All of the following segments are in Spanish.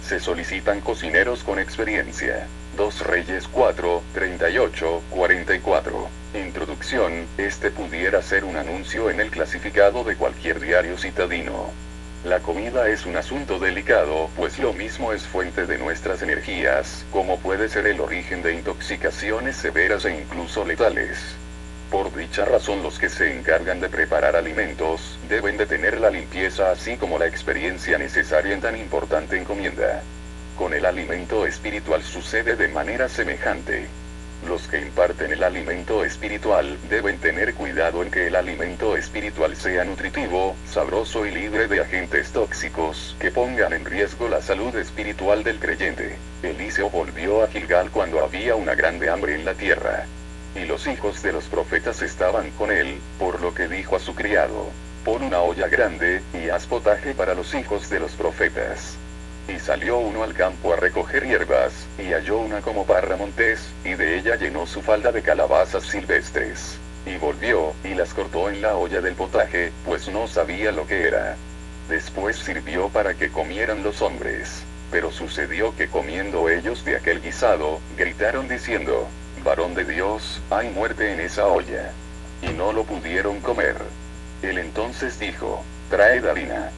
Se solicitan cocineros con experiencia. 2 Reyes 4, 38, 44. Introducción, este pudiera ser un anuncio en el clasificado de cualquier diario citadino. La comida es un asunto delicado, pues lo mismo es fuente de nuestras energías, como puede ser el origen de intoxicaciones severas e incluso letales. Por dicha razón los que se encargan de preparar alimentos, deben de tener la limpieza así como la experiencia necesaria en tan importante encomienda. Con el alimento espiritual sucede de manera semejante. Los que imparten el alimento espiritual deben tener cuidado en que el alimento espiritual sea nutritivo, sabroso y libre de agentes tóxicos que pongan en riesgo la salud espiritual del creyente. Eliseo volvió a Gilgal cuando había una grande hambre en la tierra. Y los hijos de los profetas estaban con él, por lo que dijo a su criado: pon una olla grande, y haz potaje para los hijos de los profetas. Y salió uno al campo a recoger hierbas, y halló una como parra montés, y de ella llenó su falda de calabazas silvestres. Y volvió, y las cortó en la olla del potaje, pues no sabía lo que era. Después sirvió para que comieran los hombres. Pero sucedió que comiendo ellos de aquel guisado, gritaron diciendo: varón de Dios, hay muerte en esa olla. Y no lo pudieron comer. Él entonces dijo: traed harina.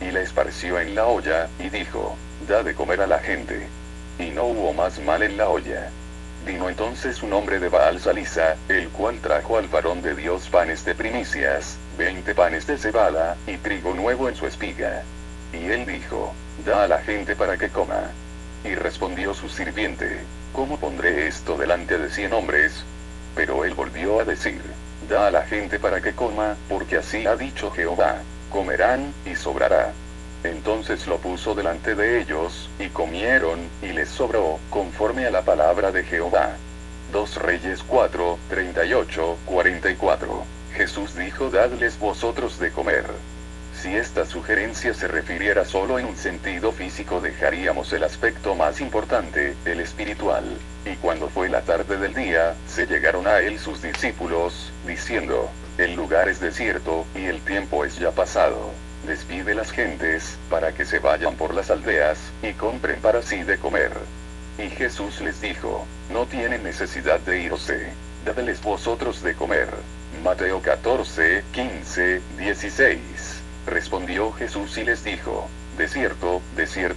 Y la esparció en la olla, y dijo: da de comer a la gente. Y no hubo más mal en la olla. Vino entonces un hombre de Baal Salisa, el cual trajo al varón de Dios panes de primicias, 20 panes de cebada, y trigo nuevo en su espiga. Y él dijo: da a la gente para que coma. Y respondió su sirviente: ¿cómo pondré esto delante de 100 hombres? Pero él volvió a decir: da a la gente para que coma, porque así ha dicho Jehová: comerán, y sobrará. Entonces lo puso delante de ellos, y comieron, y les sobró, conforme a la palabra de Jehová. 2 Reyes 4, 38, 44. Jesús dijo: dadles vosotros de comer. Si esta sugerencia se refiriera solo en un sentido físico, dejaríamos el aspecto más importante, el espiritual. Y cuando fue la tarde del día, se llegaron a él sus discípulos, diciendo: el lugar es desierto, y el tiempo es ya pasado. Despide las gentes, para que se vayan por las aldeas, y compren para sí de comer. Y Jesús les dijo: no tienen necesidad de irse. Dadles vosotros de comer. Mateo 14, 15, 16. Respondió Jesús y les dijo: de cierto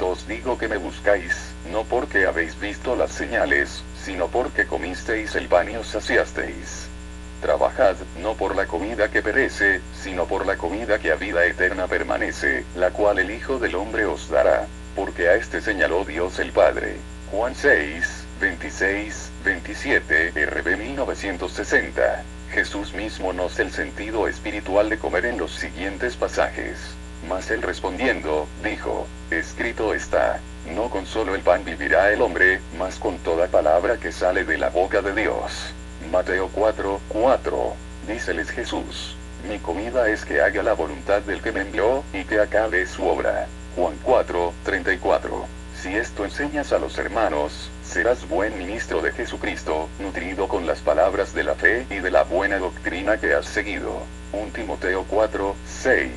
os digo que me buscáis, no porque habéis visto las señales, sino porque comisteis el pan y os saciasteis. Trabajad, no por la comida que perece, sino por la comida que a vida eterna permanece, la cual el Hijo del Hombre os dará, porque a este señaló Dios el Padre. Juan 6, 26, 27, RB 1960. Jesús mismo nos da el sentido espiritual de comer en los siguientes pasajes. Mas él respondiendo, dijo: escrito está: no con solo el pan vivirá el hombre, mas con toda palabra que sale de la boca de Dios. Mateo 4, 4. Díceles Jesús: mi comida es que haga la voluntad del que me envió, y que acabe su obra. Juan 4, 34. Si esto enseñas a los hermanos, serás buen ministro de Jesucristo, nutrido con las palabras de la fe y de la buena doctrina que has seguido. 1 Timoteo 4, 6.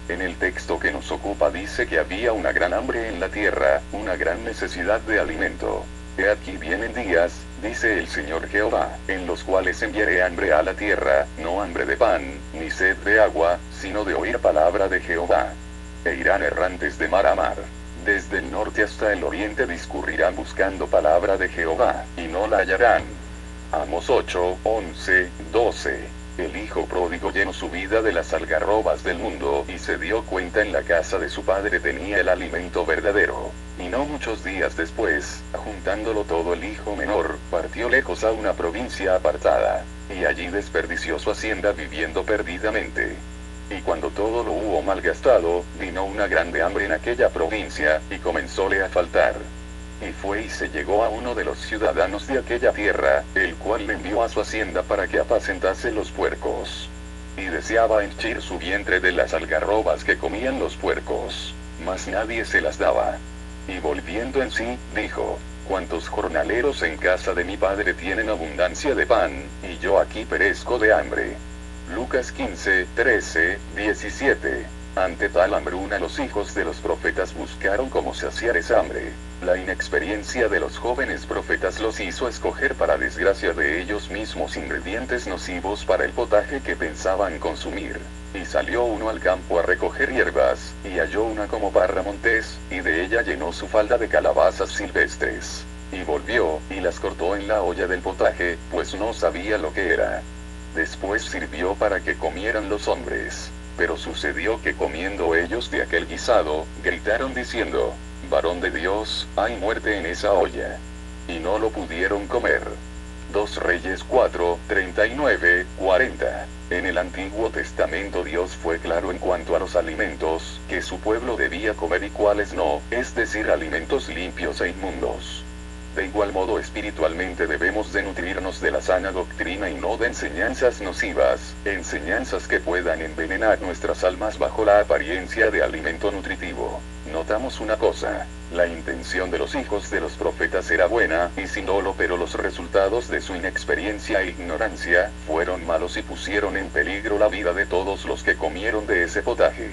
En el texto que nos ocupa dice que había una gran hambre en la tierra, una gran necesidad de alimento. He aquí vienen días, dice el Señor Jehová, en los cuales enviaré hambre a la tierra, no hambre de pan, ni sed de agua, sino de oír palabra de Jehová. E irán errantes de mar a mar. Desde el norte hasta el oriente discurrirán buscando palabra de Jehová, y no la hallarán. Amos 8, 11, 12. El hijo pródigo llenó su vida de las algarrobas del mundo, y se dio cuenta en la casa de su padre tenía el alimento verdadero. Y no muchos días después, juntándolo todo, el hijo menor partió lejos a una provincia apartada, y allí desperdició su hacienda viviendo perdidamente. Y cuando todo lo hubo malgastado, vino una grande hambre en aquella provincia, y comenzóle a faltar. Y fue y se llegó a uno de los ciudadanos de aquella tierra, el cual le envió a su hacienda para que apacentase los puercos. Y deseaba henchir su vientre de las algarrobas que comían los puercos, mas nadie se las daba. Y volviendo en sí, dijo: cuántos jornaleros en casa de mi padre tienen abundancia de pan, y yo aquí perezco de hambre. Lucas 15, 13, 17. Ante tal hambruna los hijos de los profetas buscaron cómo saciar esa hambre. La inexperiencia de los jóvenes profetas los hizo escoger para desgracia de ellos mismos ingredientes nocivos para el potaje que pensaban consumir. Y salió uno al campo a recoger hierbas, y halló una como parra montés, y de ella llenó su falda de calabazas silvestres. Y volvió, y las cortó en la olla del potaje, pues no sabía lo que era. Después sirvió para que comieran los hombres. Pero sucedió que comiendo ellos de aquel guisado, gritaron diciendo: varón de Dios, hay muerte en esa olla. Y no lo pudieron comer. 2 Reyes 4, 39, 40. En el Antiguo Testamento Dios fue claro en cuanto a los alimentos que su pueblo debía comer y cuáles no, es decir, alimentos limpios e inmundos. De igual modo espiritualmente debemos de nutrirnos de la sana doctrina y no de enseñanzas nocivas, enseñanzas que puedan envenenar nuestras almas bajo la apariencia de alimento nutritivo. Notamos una cosa: la intención de los hijos de los profetas era buena, y sin dolo, pero los resultados de su inexperiencia e ignorancia fueron malos y pusieron en peligro la vida de todos los que comieron de ese potaje.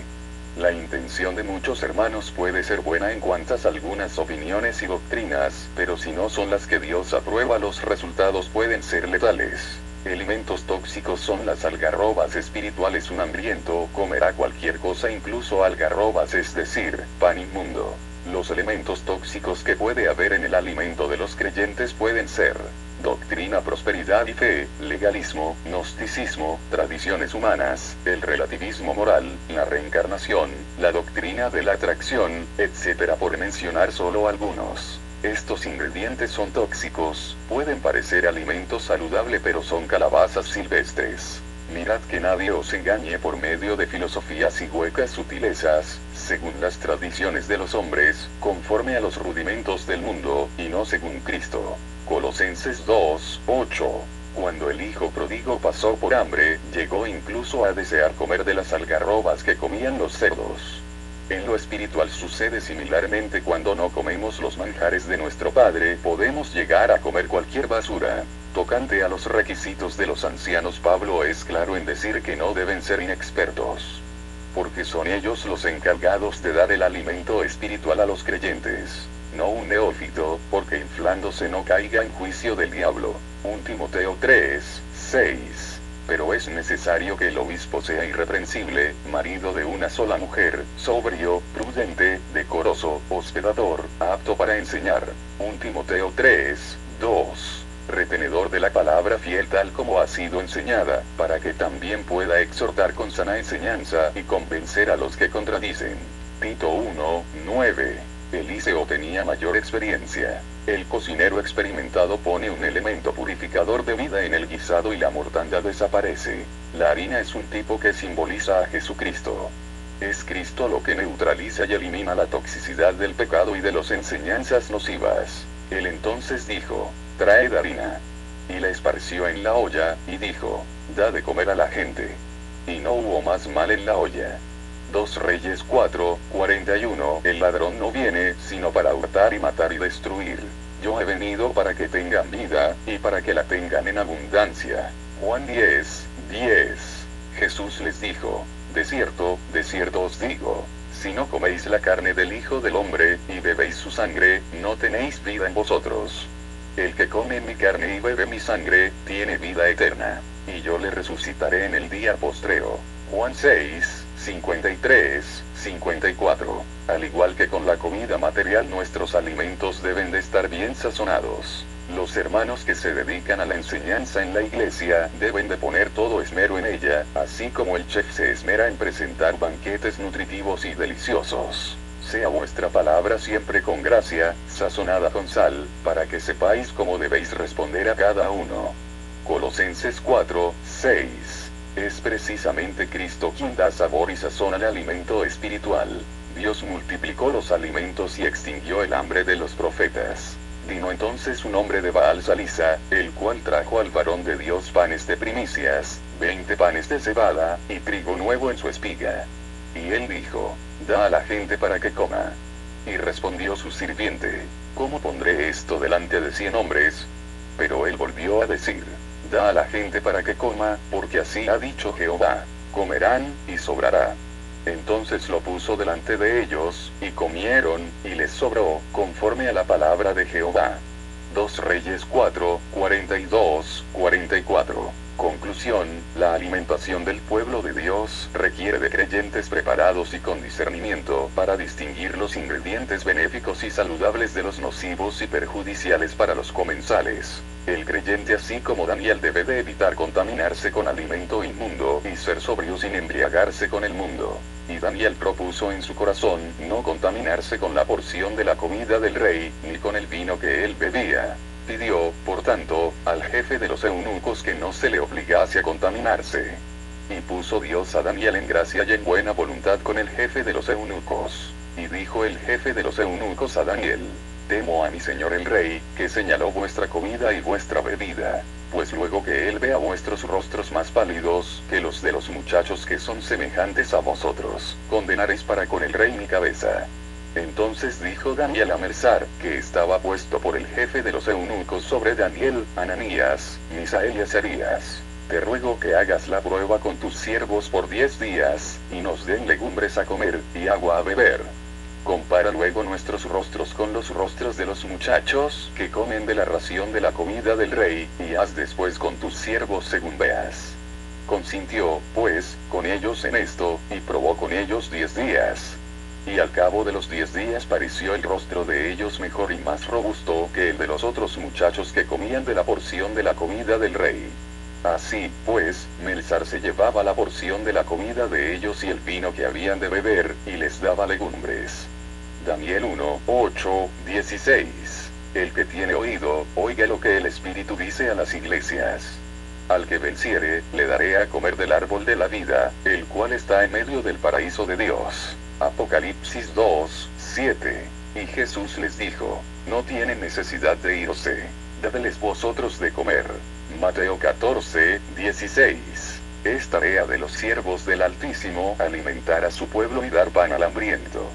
La intención de muchos hermanos puede ser buena en cuantas algunas opiniones y doctrinas, pero si no son las que Dios aprueba, los resultados pueden ser letales. Elementos tóxicos son las algarrobas espirituales. Un hambriento comerá cualquier cosa, incluso algarrobas, es decir, pan inmundo. Los elementos tóxicos que puede haber en el alimento de los creyentes pueden ser doctrina, prosperidad y fe, legalismo, gnosticismo, tradiciones humanas, el relativismo moral, la reencarnación, la doctrina de la atracción, etc., por mencionar solo algunos. Estos ingredientes son tóxicos, pueden parecer alimento saludable, pero son calabazas silvestres. Mirad que nadie os engañe por medio de filosofías y huecas sutilezas, según las tradiciones de los hombres, conforme a los rudimentos del mundo, y no según Cristo. Colosenses 2, 8. Cuando el hijo pródigo pasó por hambre, llegó incluso a desear comer de las algarrobas que comían los cerdos. En lo espiritual sucede similarmente. Cuando no comemos los manjares de nuestro Padre, podemos llegar a comer cualquier basura. Tocante a los requisitos de los ancianos, Pablo es claro en decir que no deben ser inexpertos, porque son ellos los encargados de dar el alimento espiritual a los creyentes, no un neófito, porque inflándose no caiga en juicio del diablo. 1 Timoteo 3, 6. Pero es necesario que el obispo sea irreprensible, marido de una sola mujer, sobrio, prudente, decoroso, hospedador, apto para enseñar. 1 Timoteo 3, 2. Retenedor de la palabra, fiel tal como ha sido enseñada, para que también pueda exhortar con sana enseñanza y convencer a los que contradicen. Tito 1, 9. Eliseo tenía mayor experiencia. El cocinero experimentado pone un elemento purificador de vida en el guisado y la mortandad desaparece. La harina es un tipo que simboliza a Jesucristo. Es Cristo lo que neutraliza y elimina la toxicidad del pecado y de las enseñanzas nocivas. Él entonces dijo: traed harina. Y la esparció en la olla, y dijo: da de comer a la gente. Y no hubo más mal en la olla. 2 Reyes 4, 41. El ladrón no viene, sino para hurtar y matar y destruir. Yo he venido para que tengan vida, y para que la tengan en abundancia. Juan 10, 10. Jesús les dijo: de cierto os digo, si no coméis la carne del Hijo del Hombre, y bebéis su sangre, no tenéis vida en vosotros. El que come mi carne y bebe mi sangre, tiene vida eterna, y yo le resucitaré en el día postrero. Juan 6, 53, 54. Al igual que con la comida material, nuestros alimentos deben de estar bien sazonados. Los hermanos que se dedican a la enseñanza en la iglesia deben de poner todo esmero en ella, así como el chef se esmera en presentar banquetes nutritivos y deliciosos. Sea vuestra palabra siempre con gracia, sazonada con sal, para que sepáis cómo debéis responder a cada uno. Colosenses 4, 6. Es precisamente Cristo quien da sabor y sazón al alimento espiritual. Dios multiplicó los alimentos y extinguió el hambre de los profetas. Vino entonces un hombre de Baal Salisa, el cual trajo al varón de Dios panes de primicias, 20 panes de cebada, y trigo nuevo en su espiga. Y él dijo: da a la gente para que coma. Y respondió su sirviente: ¿cómo pondré esto delante de 100 hombres? Pero él volvió a decir: da a la gente para que coma, porque así ha dicho Jehová: comerán, y sobrará. Entonces lo puso delante de ellos, y comieron, y les sobró, conforme a la palabra de Jehová. 2 Reyes 4, 42, 44. Conclusión: la alimentación del pueblo de Dios requiere de creyentes preparados y con discernimiento para distinguir los ingredientes benéficos y saludables de los nocivos y perjudiciales para los comensales. El creyente, así como Daniel, debe de evitar contaminarse con alimento inmundo y ser sobrio sin embriagarse con el mundo. Y Daniel propuso en su corazón no contaminarse con la porción de la comida del rey, ni con el vino que él bebía. Pidió, por tanto, al jefe de los eunucos que no se le obligase a contaminarse. Y puso Dios a Daniel en gracia y en buena voluntad con el jefe de los eunucos. Y dijo el jefe de los eunucos a Daniel: temo a mi señor el rey, que señaló vuestra comida y vuestra bebida. Pues luego que él vea vuestros rostros más pálidos que los de los muchachos que son semejantes a vosotros, condenaréis para con el rey mi cabeza. Entonces dijo Daniel a Mersar, que estaba puesto por el jefe de los eunucos sobre Daniel, Ananías, Misael y Azarías: te ruego que hagas la prueba con tus siervos por 10 días, y nos den legumbres a comer, y agua a beber. Compara luego nuestros rostros con los rostros de los muchachos, que comen de la ración de la comida del rey, y haz después con tus siervos según veas. Consintió, pues, con ellos en esto, y probó con ellos 10 días. Y al cabo de los 10 días pareció el rostro de ellos mejor y más robusto que el de los otros muchachos que comían de la porción de la comida del rey. Así, pues, Melsar se llevaba la porción de la comida de ellos y el vino que habían de beber, y les daba legumbres. Daniel 1, 8, 16. El que tiene oído, oiga lo que el Espíritu dice a las iglesias. Al que venciere, le daré a comer del árbol de la vida, el cual está en medio del paraíso de Dios. Apocalipsis 2, 7. Y Jesús les dijo: no tienen necesidad de irse, dadles vosotros de comer. Mateo 14, 16. Es tarea de los siervos del Altísimo alimentar a su pueblo y dar pan al hambriento.